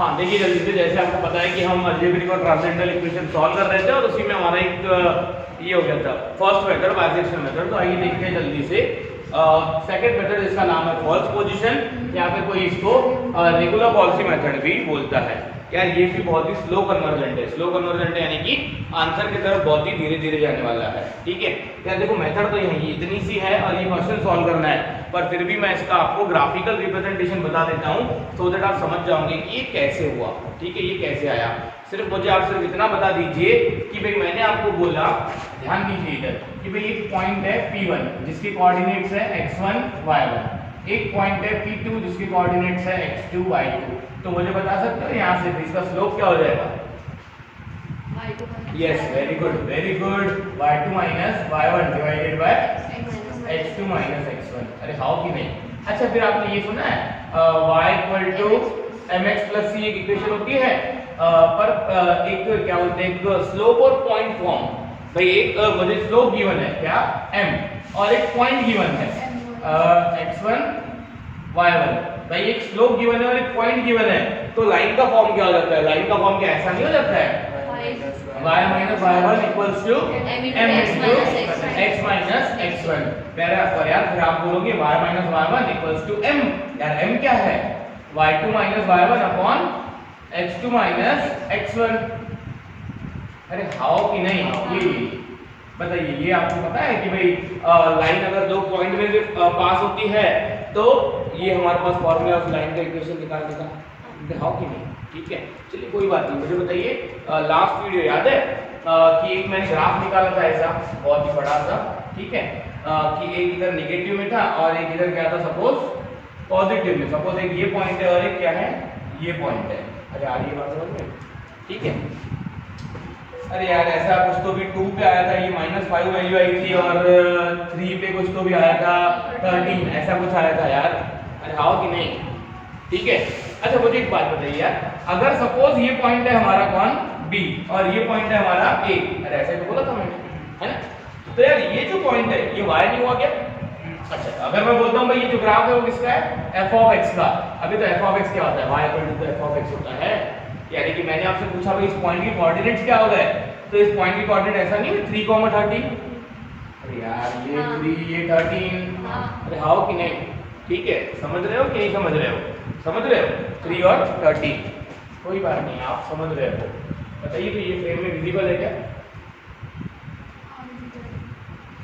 हाँ देखिए जल्दी से, जैसे आपको पता है कि हम अलजेब्रिक और ट्रांसेंडेंटल इक्वेशन सॉल्व कर रहे थे और उसी में हमारा एक ये हो गया था फर्स्ट मेथड बाइसेक्शन मेथड। तो आइए देखते हैं जल्दी से सेकंड मेथड, जिसका नाम है फॉल्स पोजीशन, या फिर कोई इसको रेगुलर पॉलिसी मेथड भी बोलता है। यार ये भी बहुत ही स्लो कन्वर्जेंट है। स्लो कन्वर्जेंट यानी कि आंसर की तरफ बहुत ही धीरे धीरे जाने वाला है। ठीक है यार, देखो मेथड तो यही इतनी सी है और ये क्वेश्चन सॉल्व करना है, पर फिर भी मैं इसका आपको ग्राफिकल रिप्रेजेंटेशन बता देता हूँ सो दैट आप समझ जाओगे कि ये कैसे हुआ। ठीक है, ये कैसे आया। सिर्फ मुझे आप सिर्फ इतना बता दीजिए कि भाई मैंने आपको बोला, ध्यान दीजिए इधर, कि भाई एक पॉइंट है P1 जिसके कोऑर्डिनेट्स है x1 y1, एक पॉइंट है P2 जिसके कोऑर्डिनेट्स है x2 y2। तो मुझे बता सकते हो यहाँ से इसका स्लोप क्या हो जाएगा? Yes, very good very good, y2 minus y1 divided by x2 minus x1। अरे हाउ कि नहीं। अच्छा फिर आपने ये सुना है y equal to mx plus c एक इक्वेशन होती है, पर एक क्या बोलते हैं, एक स्लोप और पॉइंट फॉर्म। भाई एक मुझे स्लोप गिवन है क्या m, और एक पॉइंट गिवन है x1 y1। भाई एक स्लोप गिवन है और एक पॉइंट गिवन है, तो लाइन का फॉर्म क्या हो जाता है? लाइन का फॉर्म क्या ऐसा नहीं हो जाता है? y minus y1 equals to m into x minus x1। प्यारे आपको यार, फिर आप बोलोगे y minus y1 equals to m। यार m क्या है? y2 minus y1 upon x2 minus x1। अरे हाउ कि नहीं। ये बताइए, ये आपको पता है कि भाई लाइन अगर दो पॉइंट में पास होती है तो ये हमारे पास फॉर्मूला उस लाइन का इक्वेशन निकालने का। हाउ कि नहीं। ठीक है, चलिए कोई बात नहीं। मुझे बताइए लास्ट वीडियो याद है कि एक मैंने ग्राफ निकाला था ऐसा बहुत ही बड़ा सा, ठीक है, कि एक इधर नेगेटिव में था और एक इधर क्या था, सपोज पॉजिटिव में। सपोज एक ये पॉइंट है और एक क्या है, ये पॉइंट है। अरे यार ये बात समझ में, ठीक है। अरे यार ऐसा कुछ तो भी 2 पे आया था, ये -5 वैल्यू आई थी, और 3 पे कुछ तो भी आया था 13, ऐसा कुछ आया था यार। अरे हाउ कि नहीं। ठीक है, अच्छा मुझे एक बात बताइए यार, अगर सपोज ये पॉइंट है हमारा कौन, B, और ये पॉइंट है हमारा A। अरे ऐसे तो बोला था मैंने, है ना। तो यार ये जो पॉइंट है ये y नहीं हुआ क्या? अच्छा अगर मैं बोलता हूँ भाई ये जो ग्राफ है वो किसका है? f ऑफ x का। अभी तो f ऑफ x क्या होता है? y equal to f of x होता है। यानी कि मैंने आपसे पूछा भाई इस पॉइंट की कोऑर्डिनेट्स क्या हो गए, तो इस पॉइंट की कोऑर्डिनेट ऐसा नहीं है 3, 13। अरे यार ये 3 ये 13। अरे हाउ कि नहीं। ठीक है, समझ रहे हो कि नहीं समझ रहे हो? समझ रहे हो, 3 और 13। कोई बात नहीं, आप समझ रहे हो। बताइए तो ये फ्रेम में विजिबल है क्या?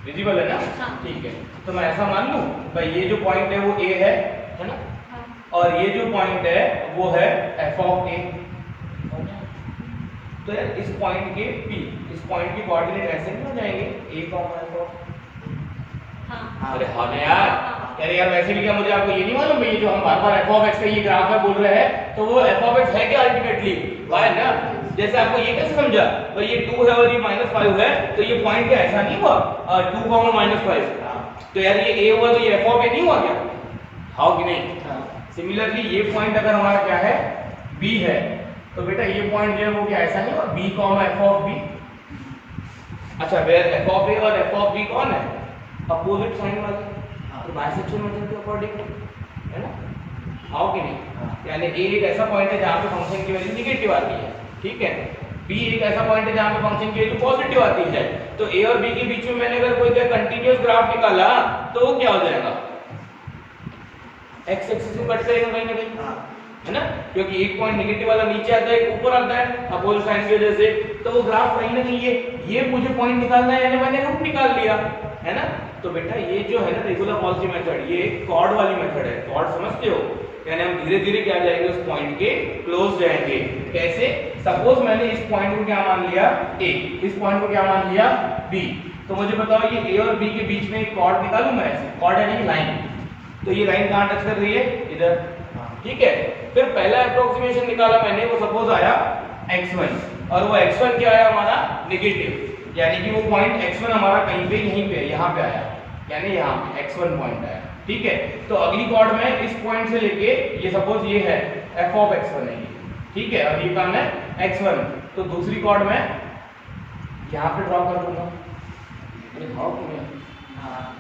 विजिबल है ना? ठीक है, तो मैं ऐसा मान लूं भाई ये जो पॉइंट है वो A है ना, और ये जो पॉइंट है वो है f ऑफ A। तो यार इस पॉइंट के P, इस पॉइंट की कोऑर्डिनेट ऐसे नहीं हो जाएंगे A कॉमा f ऑफ। हाँ अरे हाँ ना यार। यार वैसे भी क्या मुझे आपको ये नहीं मालूम भाई, ये जो हम बार-बार f ऑफ x का ये ग्राफ है बोल रहे हैं, तो वो f ऑफ x है क्या अल्टीमेटली? y ना। जैसे आपको ये कैसे समझा भाई ये 2 है और ये -5 है, तो ये पॉइंट क्या ऐसा नहीं हुआ 2, -5। तो यार ये a हुआ तो ये f ऑफ a नहीं हुआ क्या? हाउ कि नहीं। सिमिलरली ये पॉइंट अगर हमारा क्या है, b है, तो बेटा ये पॉइंट जो है वो क्या ऐसा नहीं हुआ b, f ऑफ b। अच्छा वेयर f ऑफ a और f ऑफ b कौन है? अपोजिट साइन वाले, तो बाइसेक्शन मेथड के अकॉर्डिंग, है ना। हाउ कि नहीं। यानी a एक ऐसा पॉइंट है जहां पे फंक्शन की वैल्यू नेगेटिव आती है, ठीक है। b एक ऐसा पॉइंट है जहां पे फंक्शन की वैल्यू पॉजिटिव आती है। तो a और b के बीच में मैंने अगर कोई कंटीन्यूअस ग्राफ निकाला तो वो क्या हो जाएगा? x एक्सिस को कट करेगा कहीं ना कहीं, है ना, क्योंकि एक पॉइंट नेगेटिव वाला नीचे आता है, एक ऊपर आता है अपोजिट साइन की वजह से। तो वो ग्राफ कहीं ना कहीं ये मुझे पॉइंट निकालना है, यानी मैंने रूट निकाल लिया, है ना। तो बेटा ये जो है ना रेगुलर पॉलिसी मेथड, ये एक कॉर्ड वाली मेथड है। कॉर्ड समझते हो, यानी हम धीरे धीरे क्या जाएंगे उस पॉइंट के क्लोज जाएंगे। कैसे? सपोज मैंने इस पॉइंट को क्या मान लिया A, इस पॉइंट को क्या मान लिया B, तो मुझे बताओ ये A और B के बीच में एक कॉर्ड निकालूं मैं ऐसे, कॉर्ड यानी कि लाइन। तो ये लाइन कहां टच कर रही है? इधर, ठीक है। फिर पहला अप्रोक्सीमेशन निकाला मैंने, वो सपोज आया x1, और वो x1 क्या आया हमारा? नेगेटिव, यानी कि वो पॉइंट x1 हमारा कहीं पे यहीं पे यहाँ पे आया, यानी यहाँ पे x1 पॉइंट आया, ठीक है। तो अगली कॉर्ड में इस पॉइंट से लेके ये सपोज ये है f ऑफ x1 है, ठीक है, और ये कौन है? x1। तो दूसरी कॉर्ड में यहाँ पे ड्रॉ कर दूंगा,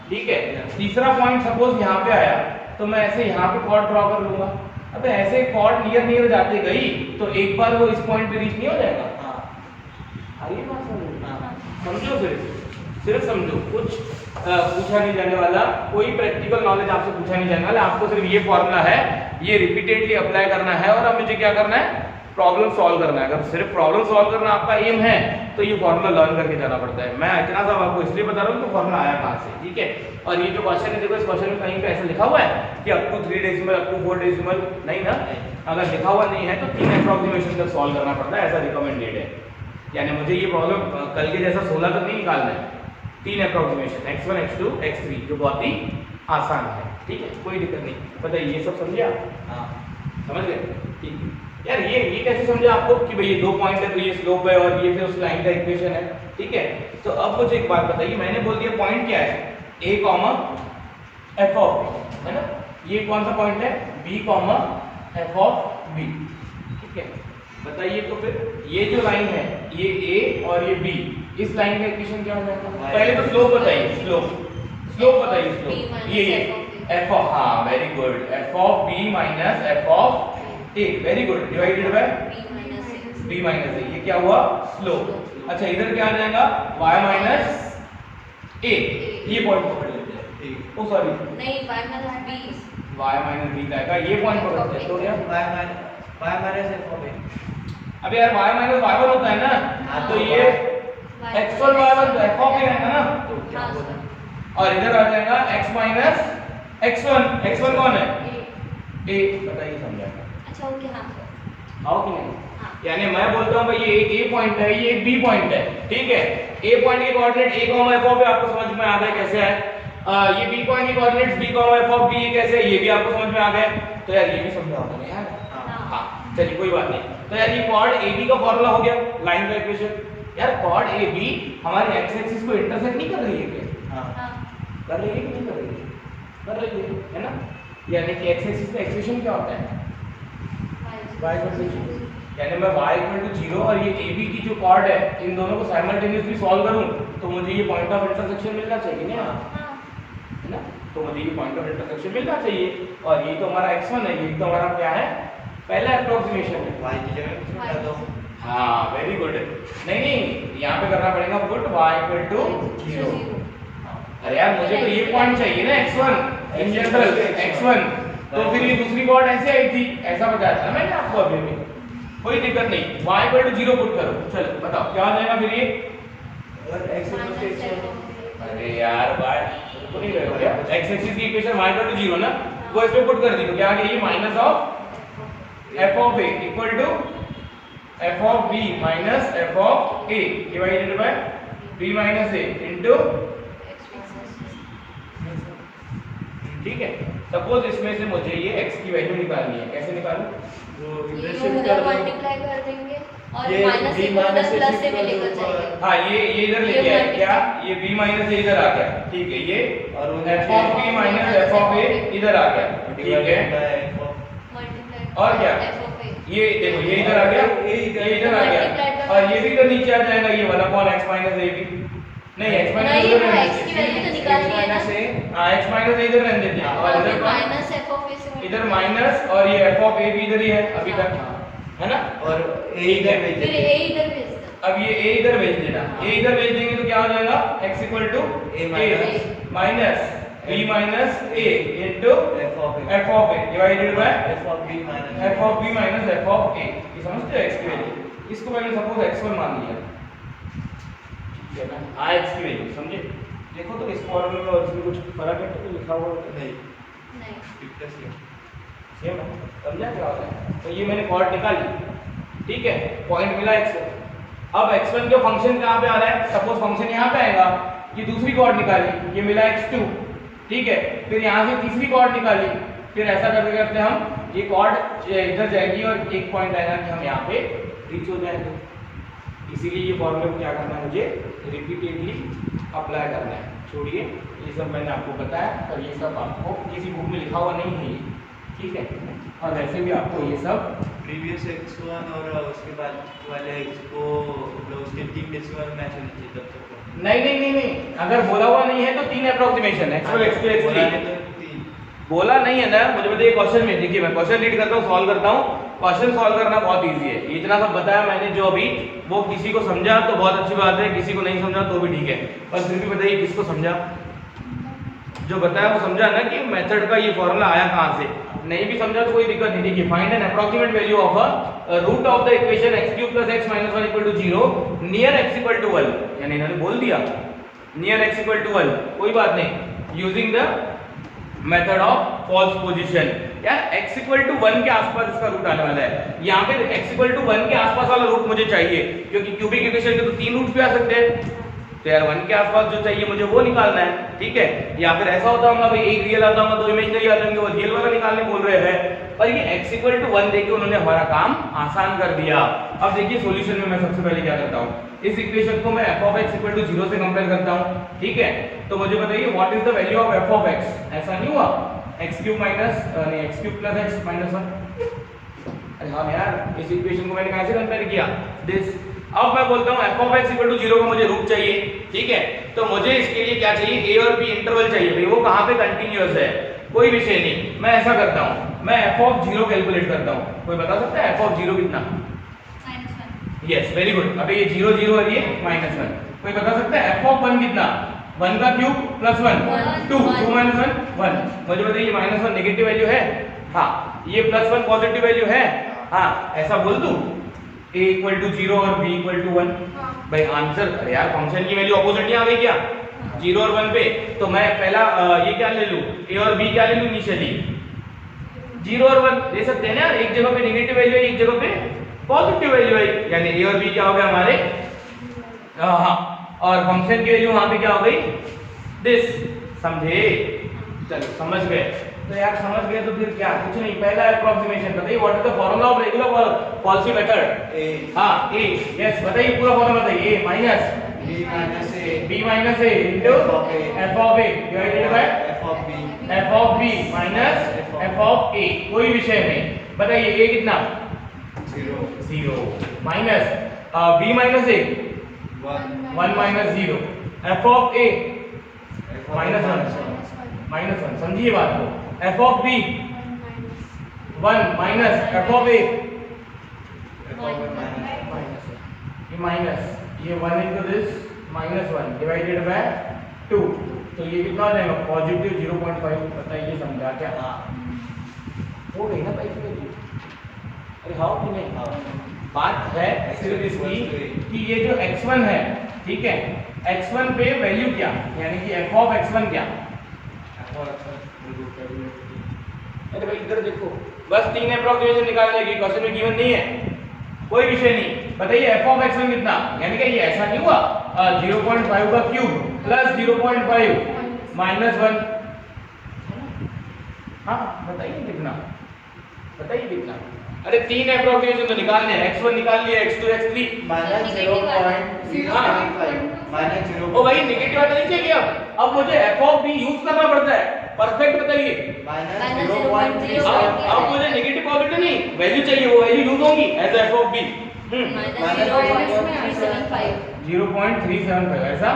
ठीक है। तीसरा पॉइंट सपोज यहाँ पे आया, तो मैं ऐसे यहाँ पे कॉर्ड ड्रॉ कर लूंगा। अबे ऐसे कॉर्ड नियर नियर जाते गई तो एक बार वो इस पॉइंट पे रीच नहीं हो जाएगा। हाँ आइए बात समझो। हाँ समझो सिर्फ समझो, कुछ पूछा नहीं जाने वाला, कोई प्रैक्टिकल नॉलेज आपसे पूछा नहीं जाने वाला, आपको सिर्फ ये फॉर्मूला है, ये रिपीटेडली अप्लाई करना है और अब मुझे क्या करना है, प्रॉब्लम सॉल्व करना है। अगर सिर्फ प्रॉब्लम सॉल्व करना आपका एम है तो ये फॉर्मूला लर्न करके जाना पड़ता है। मैं इतना सब आपको इसलिए बता रहा हूँ कि फॉर्मूला आया कहाँ से, ठीक है। और ये जो क्वेश्चन है, देखो इस क्वेश्चन में कहीं पे ऐसा लिखा हुआ है कि up to 3 decimal, up to 4 decimal, नहीं ना। अगर लिखा हुआ नहीं है तो 3 अप्रोक्सीमेशन तक सॉल्व करना पड़ता है, ऐसा रिकमेंडेड है। यानी मुझे ये प्रॉब्लम कल के जैसा 16 तक नहीं निकालना है, 3 अप्रोक्सीमेशन x1 x2 x3 जो बहुत ही आसान है, ठीक है, कोई दिक्कत नहीं। बताइए ये सब समझे आप? हाँ समझ गए? ठीक है यार, ये कैसे समझे आपको कि भाई ये 2 पॉइंट है तो ये स्लोप है और ये फिर उस लाइन का इक्वेशन है, ठीक है। तो अब मुझे एक बात बताइए, मैंने बोल दिया पॉइंट क्या है, a f ऑफ b, है ना। ये कौन सा पॉइंट है, b f ऑफ b, ठीक है। बताइए तो फिर ये जो लाइन है, ये a और ये b, इस लाइन का इक्वेशन क्या हो जाएगा? पहले तो स्लोप बताइए, स्लोप बताइए, स्लोप ये f ऑफ, हाँ very good, f of b minus f of a, very good, divided by b minus a, ये क्या हुआ, स्लोप। अच्छा इधर क्या आ जाएगा, y माइनस a, ये पॉइंट पकड़ लेते हैं, ओ सॉरी नहीं y minus b, y minus b का आएगा, ये पॉइंट पकड़ लेते हैं, तो क्या y minus f of a। अबे यार y माइनस y1 होता है ना, तो ये x1 y1 तो f ऑफ a है ना, तो क्या हाँ, होगा? और इधर आ जाएगा x माइनस x1 कौन है, a, बताइए समझा अच्छा ओके हाँ आओ कि नहीं। हाँ। यानी मैं बोलता हूँ भाई ये एक a पॉइंट है, ये एक b पॉइंट है, ठीक है। a पॉइंट के coordinate a, f of a आपको समझ में आ गया कैसे है, ये b पॉइंट के coordinates b, f of b ये कैसे है, ये भी आपको समझ में आ गया। तो यार ये भी समझा होगा ना यार, हाँ चलिए कोई बात नहीं। तो यार ये कॉर्ड AB का फॉर्मूला हो गया, लाइन का इक्वेशन। यार कॉर्ड AB हमारे x एक्सिस को इंटरसेक्ट नहीं कर रही है क्या? हाँ कर रही है कि नहीं कर रही है? कर रही है ना। यानी कि x एक्सिस का इक्वेशन क्या होता है, y इक्वल टू 0। यानी मैं y इक्वल टू 0 और ये AB की जो कॉर्ड है, इन दोनों को साइमल्टेनियसली सॉल्व करूं तो मुझे ये पॉइंट ऑफ इंटरसेक्शन मिलना चाहिए ना, है ना। तो मुझे ये पॉइंट ऑफ इंटरसेक्शन मिलना चाहिए और ये तो हमारा x1 है, ये तो हमारा क्या है, पहला अप्रोक्सीमेशन है। y की जगह कुछ बता दो। हाँ वेरी गुड। नहीं यहाँ पे करना पड़ेगा पुट y इक्वल टू 0। अरे यार मुझे तो ये पॉइंट चाहिए ना x1 इन जनरल, x1 तो फिर ये दूसरी कॉर्ड ऐसे आई थी, ऐसा बताया था ना मैंने आपको अभी भी, कोई दिक्कत नहीं। y इक्वल टू 0 पुट करो, चलो बताओ क्या आ जाएगा फिर ये। और x इक्वल टू x1। अरे यार y तो नहीं गए हो क्या, x एक्सिस की इक्वेशन y इक्वल टू 0 ना, वो इस पे पुट कर दी तो क्या आ गया, ये minus of f of a equal to f of b minus f of a divided by b minus a into, ठीक है। सपोज इसमें से मुझे ये x की वैल्यू निकालनी है, कैसे निकालूं, वो ये इधर शिफ्ट उधर कर दो। मल्टीप्लाई कर देंगे और ये माइनस b से माइनस से प्लस से शिफ्ट भी कर लेकर दो। जाएंगे। हाँ ये इधर ये लेके आए multiply। क्या, ये b माइनस a इधर आ गया, ठीक है। ये और वो f of b minus f of a इधर आ गया, ठीक है। मल्टीप्लाई और क्या, f ऑफ a ये देखो ये इधर आ गया, ये इधर आ गया और ये भी इधर नीचे आ जाएगा, ये 1 अपॉन x माइनस a भी नहीं, x माइनस नहीं इधर वो रहने x की देते हैं। वैल्यू तो निकालनी है ना, हाँ x माइनस a इधर रहने देते हैं और और इधर फिर कौन? माइनस f ऑफ a से इधर माइनस और ये f ऑफ a भी इधर ही है अभी तक, है ना। और a इधर भेज फिर देते a इधर भेज दो। अब ये a इधर भेज देना, a इधर भेज देंगे तो क्या हो जाएगा, x equal to a minus b minus a into f of a f of a divided by f of b minus f of b minus f of a। ये समझते हो x की वैल्यू, इसको मैंने सपोज x1 मान लिया, ठीक है ना, x की वैल्यू समझे। देखो तो इस फॉर्मूले में और इसमें कुछ फर्क है तो लिखा हुआ है नहीं नहीं डिस्कस किया। सेम है, समझा क्या होता है। तो ये मैंने कॉर्ड निकाली, ठीक है, पॉइंट मिला x1। अब x1 का फंक्शन कहाँ पे आ रहा है, सपोज फंक्शन यहाँ पे आएगा, ये दूसरी कॉर्ड निकाली, ये मिला x2, ठीक है। फिर यहाँ से तीसरी कॉर्ड निकाली, फिर ऐसा करते करते हम ये कॉर्ड इधर जाएगी और एक पॉइंट आएगा कि हम यहाँ पे रीच हो जाएंगे। इसीलिए ये फॉर्मूला को क्या करना है, मुझे रिपीटेडली अप्लाई करना है। छोड़िए ये सब मैंने आपको बताया, पर ये सब आपको किसी बुक में लिखा हुआ नहीं है ये, ठीक है। और वैसे भी आपको ये सब प्रीवियस x1 और उसके बाद वाले x को मतलब उसके 3 डेसिमल मैच होने चाहिए तब तक। नहीं, अगर बोला हुआ नहीं है तो 3 अप्रोक्सीमेशन x1 x2 बोला x3, नहीं तो 3 बोला नहीं है ना, मुझे बताइए क्वेश्चन में। देखिए मैं क्वेश्चन रीड करता हूँ, सॉल्व करता हूँ। क्वेश्चन सॉल्व करना बहुत इजी है, इतना सब बताया मैंने जो अभी, वो किसी को समझा तो बहुत अच्छी बात है, किसी को नहीं समझा तो भी ठीक है, पर फिर भी बताइए किसको समझा। जो बताया वो समझा ना कि मेथड का ये फॉर्मूला आया कहाँ से। नहीं भी समझा तो कोई दिक्कत नहीं। देखिए find an approximate value of a root of the equation x³ + x - 1 = 0 near x = 1, यानी इन्होंने बोल दिया नियर x = 1, कोई बात नहीं, using the method of false position. यार x = 1 के आसपास इसका रूट आने वाला है, यहाँ पे x = 1 के आसपास वाला रूट मुझे चाहिए, क्योंकि क्यूबिक इक्वेशन के तो 3 रूट पे आ सकते हैं, तो यार 1 के आसपास जो चाहिए मुझे वो निकालना है, ठीक है। या फिर ऐसा होता होगा भाई एक रियल आता होगा, दो इमेजिनरी आ जाएंगे, वो रियल वाला निकालने बोल रहे हैं, पर ये x = 1 देके उन्होंने हमारा काम आसान कर दिया। अब देखिए सॉल्यूशन में मैं सबसे पहले क्या करता हूँ, इस इक्वेशन को मैं f(x) = 0 से कंपेयर करता हूँ, ठीक है। तो मुझे बताइए what is the value of f(x)? ऐसा नहीं हुआ x³ + x - 1। अरे हाँ यार, इस इक्वेशन को मैंने कैसे कंपेयर किया, दिस। अब मैं बोलता हूँ f(x) = 0 का मुझे रूट चाहिए, ठीक है। तो मुझे इसके लिए क्या चाहिए, a और b इंटरवल चाहिए भाई, वो कहाँ पे कंटीन्यूअस है, कोई विषय नहीं। मैं ऐसा करता हूँ, मैं f(0) कैलकुलेट करता हूँ। कोई बता सकता है f(0) कितना? -1। Yes very good. अबे ये 0 0 और ये -1। कोई बता सकता है f(1) कितना? 1 का क्यूब + 1 2 2 - 1 1। मुझे बताइए -1 नेगेटिव वैल्यू है, हाँ। ये +1 पॉजिटिव वैल्यू है, हाँ। ऐसा बोल दूं a = 0 और b = 1, भाई आंसर। अरे यार फंक्शन की वैल्यू अपोजिट नहीं आ गई क्या, 0 और 1 पे? तो मैं पहला ये क्या ले लूं, a और b क्या ले लूं इनिशियली, 0 और 1 ले सकते हैं ना। एक जगह पे नेगेटिव वैल्यू है, एक जगह पे पॉजिटिव वैल्यू है, यानी a और b क्या हो गया हमारे, हाँ। और फंक्शन की वैल्यू वहां पे क्या हो गई, दिस। समझे? चलो समझ गए तो यार, समझ गए तो फिर क्या, कुछ नहीं, पहला अप्रोक्सीमेशन बताइए what is the formula of regular falsies method. a हाँ a, यस बताइए पूरा फॉर्मूला बताइए, a minus b minus a b minus a into f of a divided by f of b minus f of a। कोई विषय नहीं, बताइए a कितना, 0 minus b minus a 1 minus 0 f of a -1 समझिए बात को, f of b 1 minus f of a ये minus, ये 1 into this -1 डिवाइडेड बाय 2, तो ये कितना हो जाएगा पॉजिटिव 0.5। बताइए समझा क्या, हो गई ना भाई वैल्यू? अरे हाउ कि नहीं, बात है सिर्फ इसकी कि ये जो x1 है, ठीक है, x1 पे वैल्यू क्या, यानी कि f ऑफ x1 क्या। अरे भाई इधर देखो, बस 3 अप्रोक्सीमेशन निकालने की, क्वेश्चन में गिवन नहीं है, कोई विषय नहीं। बताइए f ऑफ x1 कितना, यानी कि ये ऐसा नहीं हुआ 0.5 का क्यूब प्लस 0.5 माइनस 1, हाँ बताइए कितना, बताइए कितना। अरे 3 अप्रोक्सीमेशन तो निकालने हैं, x1 निकाल लिया, x2 x3 -0.0 ओ भाई नेगेटिव आता नहीं चाहिए। अब मुझे f ऑफ b यूज करना पड़ता है, परफेक्ट बताइए। -0.3 अब मुझे नेगेटिव पॉजिटिव नहीं वैल्यू चाहिए, वो वैल्यू यूज होगी एज f ऑफ b -0.375 ऐसा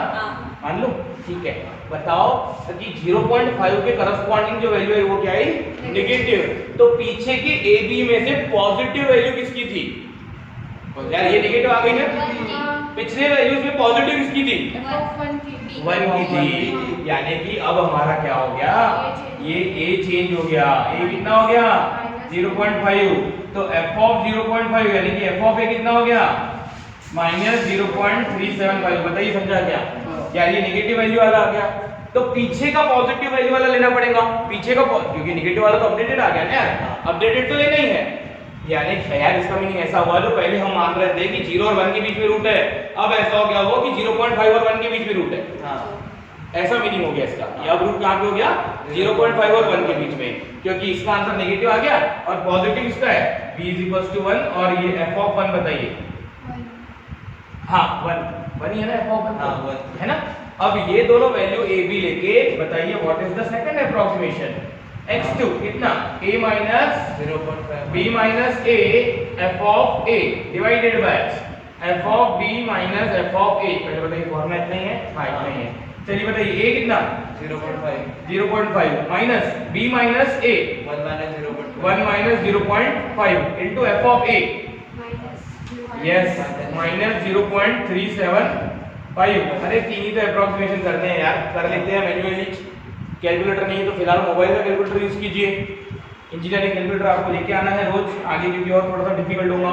मान लो, ठीक है। बताओ कि 0.5 के करस्पॉन्डिंग जो वैल्यू है वो क्या है, नेगेटिव। तो पीछे के ए बी में से पॉजिटिव वैल्यू किसकी थी, यार ये नेगेटिव आ गई ना, पिछले वैल्यूज में पॉजिटिव किसकी थी, 1 की थी, यानी कि अब हमारा क्या हो गया, ये a चेंज हो गया, a कितना हो गया 0.5, तो f ऑफ 0.5 यानी कि f ऑफ a कितना हो गया -0.375। बताइए समझा क्या, यार ये नेगेटिव वैल्यू वाला आ गया, तो पीछे का पॉजिटिव वैल्यू वाला लेना पड़ेगा, पीछे का क्योंकि नेगेटिव वाला तो अपडेटेड आ गया ना यार, अपडेटेड तो लेना ही है। यानी यार इसका मीनिंग ऐसा हुआ, जो पहले हम मान रहे थे कि 0 और 1 के बीच में रूट है, अब ऐसा हो गया वो कि 0.5 और 1 के बीच में रूट है, ऐसा मीनिंग हो गया इसका। ये अब रूट कहाँ पे हो गया, 0.5 और 1 के बीच में, क्योंकि इसका आंसर नेगेटिव आ गया और पॉजिटिव इसका है b = 1, और ये f ऑफ 1 बताइए, हाँ 1 ही है ना, f ऑफ 1 है ना। अब ये दोनों वैल्यू a b लेके बताइए what is the second approximation, x2 कितना a - 0.5 b - a f of a divided by f of b - f of a। पहले बताइए फॉर्मूला इतना ही है, हाँ इतना ही है। चलिए बताइए a कितना 0.5 0.5 minus b minus a 1 minus 0.5 1 minus 0.5 into f of a yes minus 0.375। अरे तीन ही तो अप्रोक्सीमेशन करने हैं यार, कर लेते हैं मैन्युअली। कैलकुलेटर नहीं है तो फिलहाल मोबाइल का कैलकुलेटर यूज कीजिए। इंजीनियरिंग कैलकुलेटर आपको लेके आना है रोज आगे, क्योंकि और थोड़ा सा डिफिकल्ट होगा।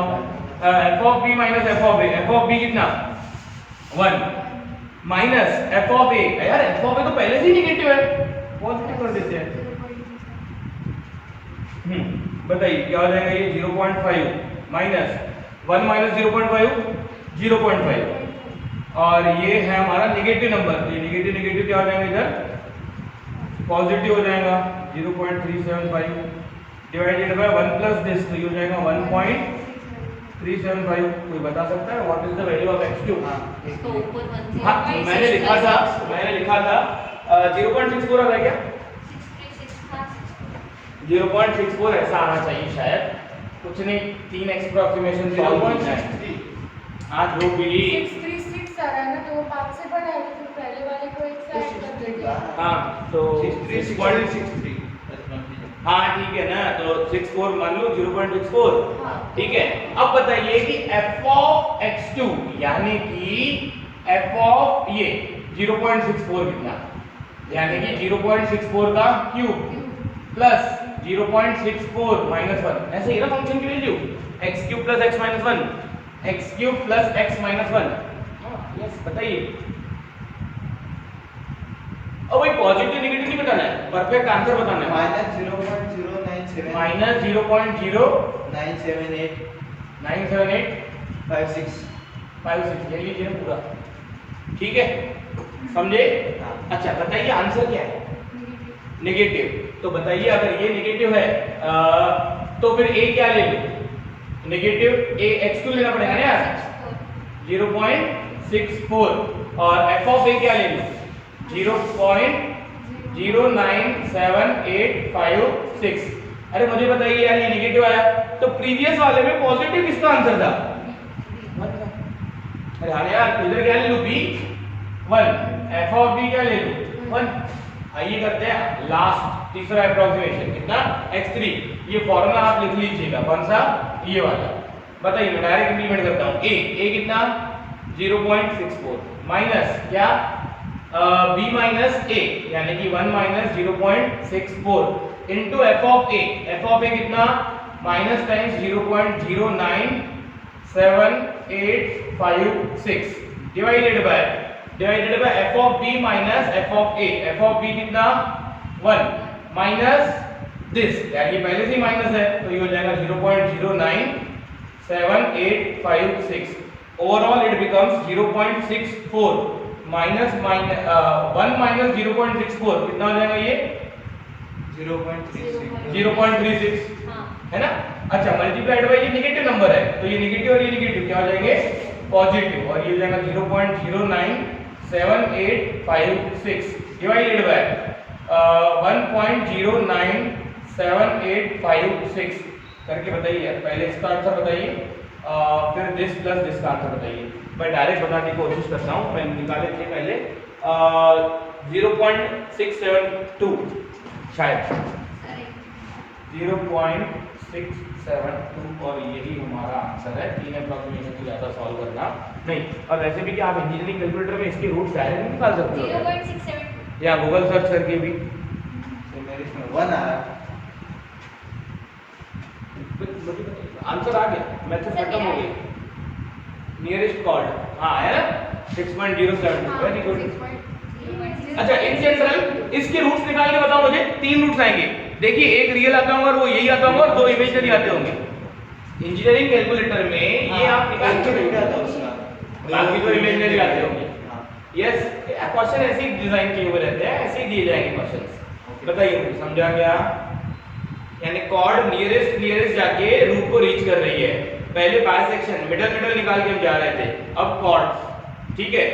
f of b minus f of a, f of b कितना 1 माइनस f of a, यार f of a तो पहले से ही नेगेटिव है, पॉजिटिव कर देते हैं। बताइए क्या हो जाएगा ये 0.5 माइनस 1 माइनस 0.5 0.5, और ये है हमारा नेगेटिव नंबर, तो ये नेगेटिव नेगेटिव क्या हो जाएगा इधर पॉजिटिव हो जाएगा 0.375 डिवाइडेड बाय 1 प्लस दिस, तो ये हो जाएगा 1.375। कोई बता सकता है what is the value of x cube? इसको ऊपर 1 से हाँ मैंने लिखा था 0.64 आ रहा है क्या? 0.64 ऐसा आना चाहिए शायद, कुछ नहीं 3 अप्रोक्सीमेशन सॉल्व करना है। हाँ जो भी 636 आ रहा है ना, तो वो 5 से बड़ा है, तो फिर पहले वाले को एक से ऐड कर देंगे। हाँ तो 6.63 हाँ ठीक है ना, तो 64 मान लो 0.64 ठीक है। अब बताइए कि f of x2 यानी कि f of ये 0.64 कितना, यानी कि 0.64 का क्यूब प्लस 0.64 माइनस 1, ऐसे ही ना फंक्शन की value x cube plus x minus 1, x cube plus x minus 1। Yes बताइए। अब भाई पॉजिटिव नेगेटिव नहीं बताना है, परफेक्ट आंसर बताना है। -0.097 माइनस 978 0.0978 56 56 ये लीजिए पूरा, ठीक है समझे? अच्छा बताइए आंसर क्या है? नेगेटिव। तो बताइए अगर ये नेगेटिव है तो फिर a क्या ले लो? नेगेटिव a x2 लेना पड़ेगा ना यार 0.64, और f of a क्या ले लो 0.09785। अरे मुझे बताइए यार ये नेगेटिव आया, तो प्रीवियस वाले में पॉजिटिव किसका आंसर था? अरे हाँ यार इधर क्या ले लो b 1, f of b क्या ले लो 1। आइए करते हैं लास्ट तीसरा अप्रोक्सीमेशन कितना x3। ये फॉर्मूला आप लिख लीजिएगा, कौन सा? ये वाला। बताइए मैं डायरेक्ट इंप्लीमेंट करता हूँ। a कितना 0.64 माइनस क्या b माइनस a यानी कि 1 minus 0.64 into f of a कितना minus times 0.09785 divided by f of b minus f of a कितना 1 माइनस दिस, यार ये पहले से ही माइनस है तो ये हो जाएगा 0.09785। Overall it becomes 0.64 minus 1 minus 0.64 कितना हो जाएगा ये 0.36 है ना। अच्छा मल्टीप्लाइड बाय ये नेगेटिव नंबर है, तो ये नेगेटिव और ये नेगेटिव क्या हो जाएंगे पॉजिटिव, और ये हो जाएगा 0.09785 डिवाइडेड बाय 1.09785 करके बताइए यार। पहले इसका आंसर बताइए फिर दिस प्लस दिस का आंसर बताइए। मैं डायरेक्ट बताने की कोशिश करता हूँ, मैं निकाले थे पहले 0.672 शायद 0.672, और यही हमारा आंसर है। 3 अप्रोक्सीमेशन से ज़्यादा सॉल्व करना नहीं। और वैसे भी क्या आप इंजीनियरिंग कैलकुलेटर में इसके रूट्स डायरेक्ट निकाल सकते हो 0.672 या गूगल सर्च करके भी। तो मेरे इसमें 1 आ रहा है। आंसर आ गया, मेथड खत्म हो गई। नियरेस्ट कॉर्ड हाँ है ना 6.07, वेरी गुड। अच्छा इन जनरल इसके रूट्स निकाल के बताओ मुझे। 3 रूट्स आएंगे, देखिए एक रियल आता होगा और वो यही आता होगा, और 2 इमेजिनरी आते होंगे। इंजीनियरिंग कैलकुलेटर में ये आप निकाल के क्या था उसका, बाकी 2 इमेजिनरी आते होंगे। यस क्वेश्चन ऐसे ही डिजाइन किए हुए रहते हैं, ऐसे ही दिए जाएंगे क्वेश्चंस। बताइए समझा क्या? यानी कॉर्ड नियरेस्ट जाके रूट को रीच कर रही है। पहले बाइसेक्शन मिडल निकाल के हम जा रहे थे, अब कॉर्ड, ठीक है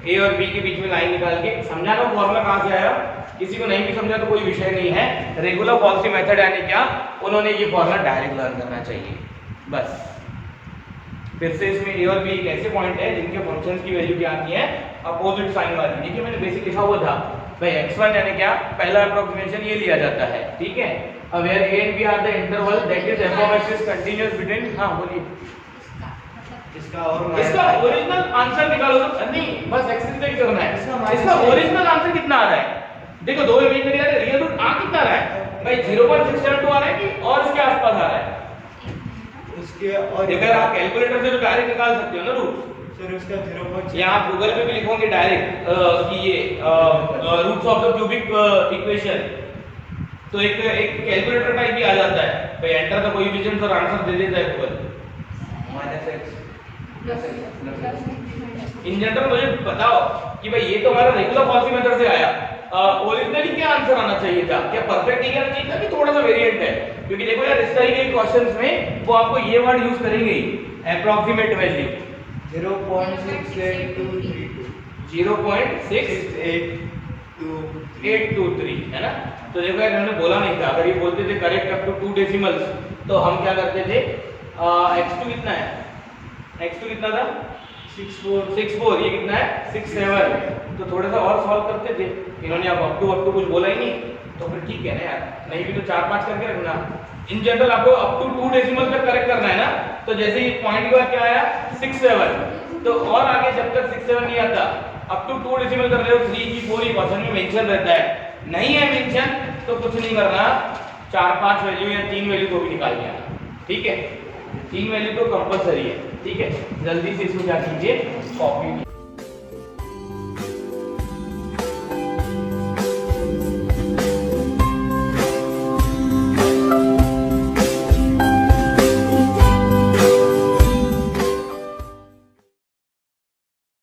ए और बी के बीच में लाइन निकाल के समझा ना फॉर्मूला कहां से आया। किसी को नहीं भी समझा तो कोई विषय नहीं है, रेगुलर पॉलिसी मेथड यानी क्या, उन्होंने ये फॉर्मूला डायरेक्ट लर्न करना चाहिए बस। फिर से इसमें ए और बी एक ऐसे पॉइंट है जिनके फंक्शंस की वैल्यू क्या आती है, अपोजिट साइन वाली। देखिए मैंने बेसिक लिखा हुआ था भाई x1 यानी क्या, पहला अप्रोक्सीमेशन ये लिया जाता है, ठीक है। अब where a and b are the interval that is f of x is continuous between, हां बोलिए इसका और इसका ओरिजिनल आंसर निकालो तो नहीं, बस एक्सटेंड करना है। इसका ओरिजिनल आंसर कितना आ रहा है, देखो दो इमेजिनरी आ रहे हैं, रियल रूट आ कितना रहा है भाई 0.672 आ रहा है कि और इसके आसपास आ रहा है, उसके और अगर आप कैलकुलेटर से तो डायरेक्ट निकाल सकते हो ना रूट। सर उसका 0.6 या आप गूगल पे भी लिखोगे डायरेक्ट कि ये roots of the cubic equation, तो एक कैलकुलेटर टाइप भी आ जाता है भाई, एंटर द कोएफिशिएंट्स और आंसर दे देता है गूगल। इन जनरल मुझे बताओ कि भाई ये तो हमारा रेगुलर फॉल्सी मेथड से आया, ओरिजिनली क्या आंसर आना चाहिए था, क्या परफेक्ट ही आना चाहिए था कि थोड़ा सा वेरिएंट है, क्योंकि देखो यार इस तरह के क्वेश्चंस में वो आपको ये वर्ड यूज करेंगे ही, अप्रॉक्सीमेट वैल्यू 0.68223 है ना। तो देखो यार मैंने बोला नहीं था, अगर ये बोलते थे करेक्ट अप टू 2 डेसिमल्स तो हम क्या करते थे, x2 कितना है, x2 कितना था 64, ये कितना है 67, तो थोड़ा सा और सॉल्व करते थे। इन्होंने अब अप टू कुछ बोला ही नहीं, तो फिर ठीक है ना यार, नहीं भी तो 4-5 करके रखना। इन जनरल आपको अप टू 2 डेसिमल तक करेक्ट करना है ना, तो जैसे ही पॉइंट के बाद क्या आया 67, तो और आगे जब तक 67 नहीं आता अप टू 2 डेसिमल कर रहे हो 3 की 4 ही क्वेश्चन में मेंशन रहता है, नहीं है मेंशन तो कुछ नहीं करना, 4-5 वैल्यू या 3 वैल्यू को भी निकाल लिया, ठीक है। 3 वैल्यू तो कंपलसरी है, ठीक है। जल्दी से इसमें क्या कीजिए, कॉपी